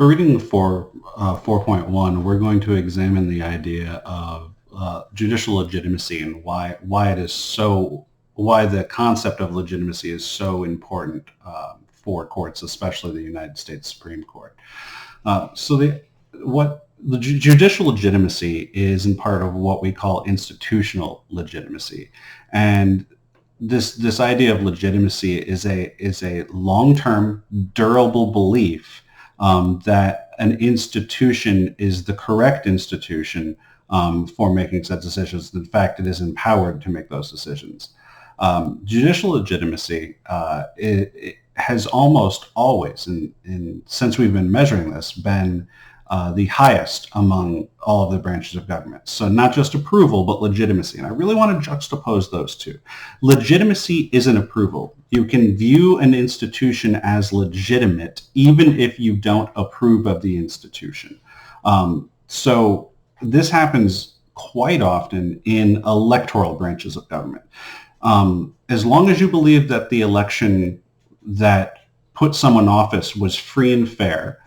For reading 4.1, we're going to examine the idea of judicial legitimacy and why the concept of legitimacy is so important for courts, especially the United States Supreme Court. Judicial legitimacy is in part of what we call institutional legitimacy, and this idea of legitimacy is a long-term, durable belief that an institution is the correct institution for making such decisions. In fact, it is empowered to make those decisions. Judicial legitimacy it has almost always, since we've been measuring this, been the highest among all of the branches of government. So not just approval, but legitimacy. And I really want to juxtapose those two. Legitimacy isn't approval. You can view an institution as legitimate even if you don't approve of the institution. So this happens quite often in electoral branches of government. As long as you believe that the election that put someone in office was free and fair,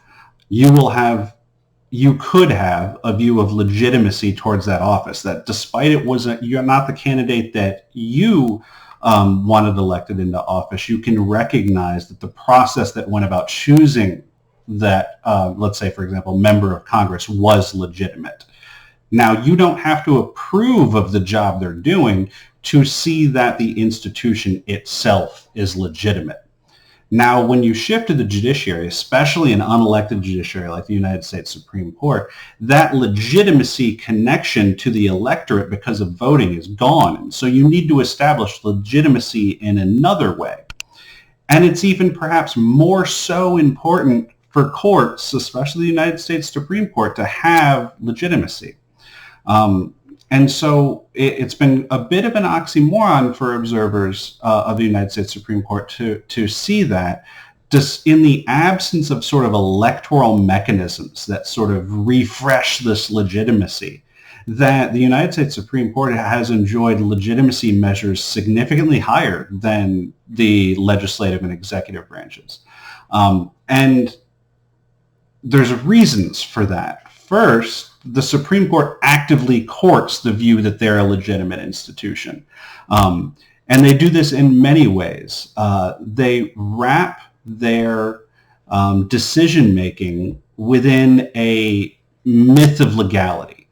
you could have a view of legitimacy towards that office, that despite you're not the candidate that you wanted elected into office, you can recognize that the process that went about choosing that, let's say, for example, member of Congress was legitimate. Now, you don't have to approve of the job they're doing to see that the institution itself is legitimate. Now, when you shift to the judiciary, especially an unelected judiciary like the United States Supreme Court, that legitimacy connection to the electorate because of voting is gone. And so you need to establish legitimacy in another way. And it's even perhaps more so important for courts, especially the United States Supreme Court, to have legitimacy. And so it's been a bit of an oxymoron for observers of the United States Supreme Court to see that just in the absence of sort of electoral mechanisms that sort of refresh this legitimacy, that the United States Supreme Court has enjoyed legitimacy measures significantly higher than the legislative and executive branches. And there's reasons for that. First, the Supreme Court actively courts the view that they're a legitimate institution. And they do this in many ways. They wrap their decision-making within a myth of legality,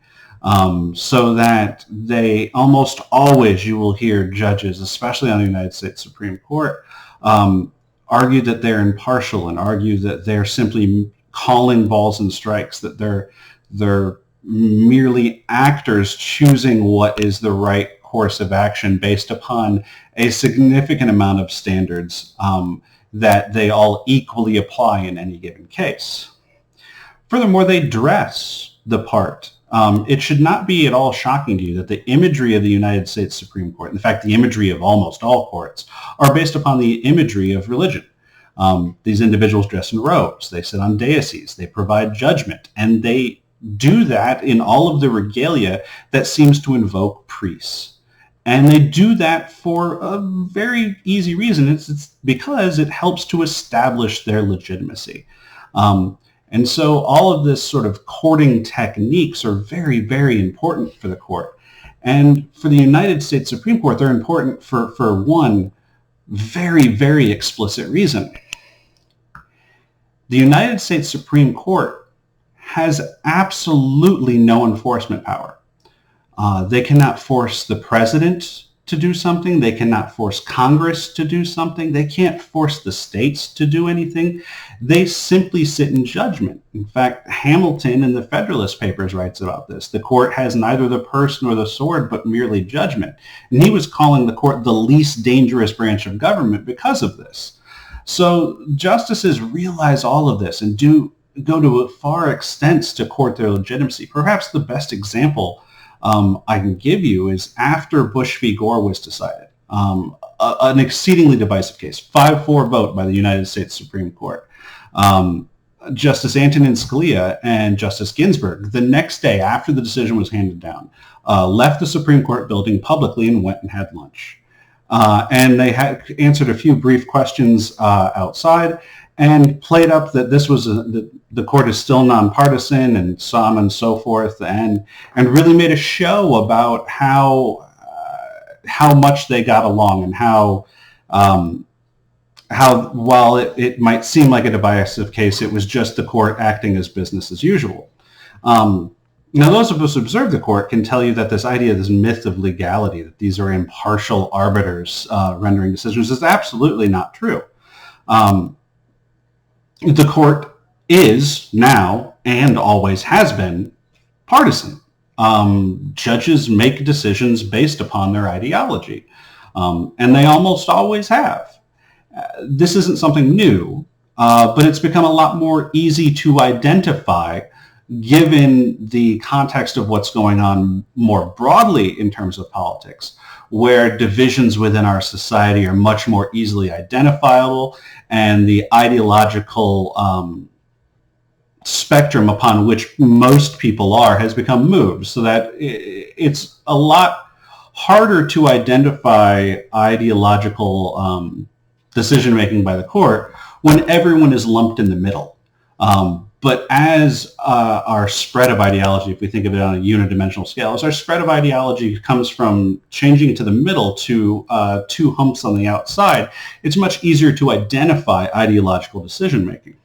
so that they almost always, you will hear judges, especially on the United States Supreme Court, argue that they're impartial and argue that they're simply calling balls and strikes, that they're merely actors choosing what is the right course of action based upon a significant amount of standards that they all equally apply in any given case. Furthermore, they dress the part. It should not be at all shocking to you that the imagery of the United States Supreme Court, in fact, the imagery of almost all courts, are based upon the imagery of religion. These individuals dress in robes, they sit on daises, they provide judgment, and they do that in all of the regalia that seems to invoke priests. And they do that for a very easy reason. It's because it helps to establish their legitimacy. And so all of this sort of courting techniques are very, very important for the court. And for the United States Supreme Court, they're important for one very, very explicit reason. The United States Supreme Court has absolutely no enforcement power. They cannot force the president to do something. They cannot force Congress to do something. They can't force the states to do anything. They simply sit in judgment. In fact, Hamilton in the Federalist Papers writes about this. The court has neither the purse nor the sword, but merely judgment. And he was calling the court the least dangerous branch of government because of this. So justices realize all of this and go to far extents to court their legitimacy. Perhaps the best example I can give you is after Bush v. Gore was decided, an exceedingly divisive case, 5-4 vote by the United States Supreme Court. Justice Antonin Scalia and Justice Ginsburg, the next day after the decision was handed down, left the Supreme Court building publicly and went and had lunch. And they had answered a few brief questions outside, and played up that this was the court is still nonpartisan and so on and so forth, and really made a show about how much they got along, and how while it might seem like a divisive case, it was just the court acting as business as usual. Now, those of us who observe the court can tell you that this idea, this myth of legality, that these are impartial arbiters rendering decisions, is absolutely not true. The court is now, and always has been, partisan. Judges make decisions based upon their ideology, and they almost always have. This isn't something new, but it's become a lot more easy to identify given the context of what's going on more broadly in terms of politics, where divisions within our society are much more easily identifiable, and the ideological spectrum upon which most people are has become moved, so that it's a lot harder to identify ideological decision-making by the court when everyone is lumped in the middle. But as our spread of ideology, if we think of it on a unidimensional scale, as our spread of ideology comes from changing to the middle to two humps on the outside, it's much easier to identify ideological decision-making.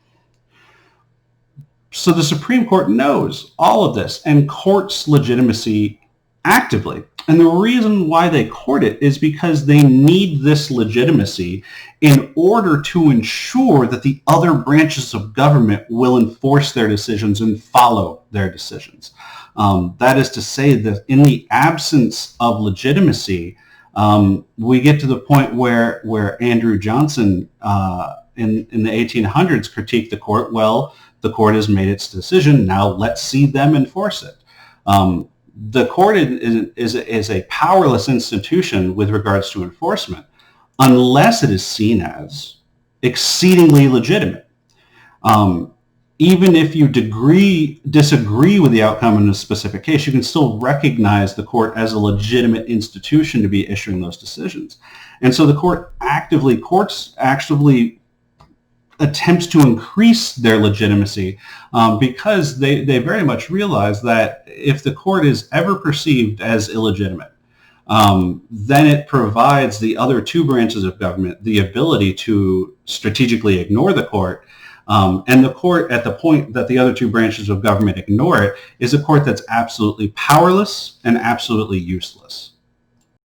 So the Supreme Court knows all of this and courts legitimacy actively. And the reason why they court it is because they need this legitimacy in order to ensure that the other branches of government will enforce their decisions and follow their decisions. That is to say that in the absence of legitimacy, we get to the point where Andrew Johnson in the 1800s critiqued the court. Well, the court has made its decision. Now let's see them enforce it. The court is a powerless institution with regards to enforcement, unless it is seen as exceedingly legitimate. Even if you disagree with the outcome in a specific case, you can still recognize the court as a legitimate institution to be issuing those decisions. And so the court actively attempts to increase their legitimacy because they very much realize that if the court is ever perceived as illegitimate, then it provides the other two branches of government the ability to strategically ignore the court. And the court, at the point that the other two branches of government ignore it, is a court that's absolutely powerless and absolutely useless.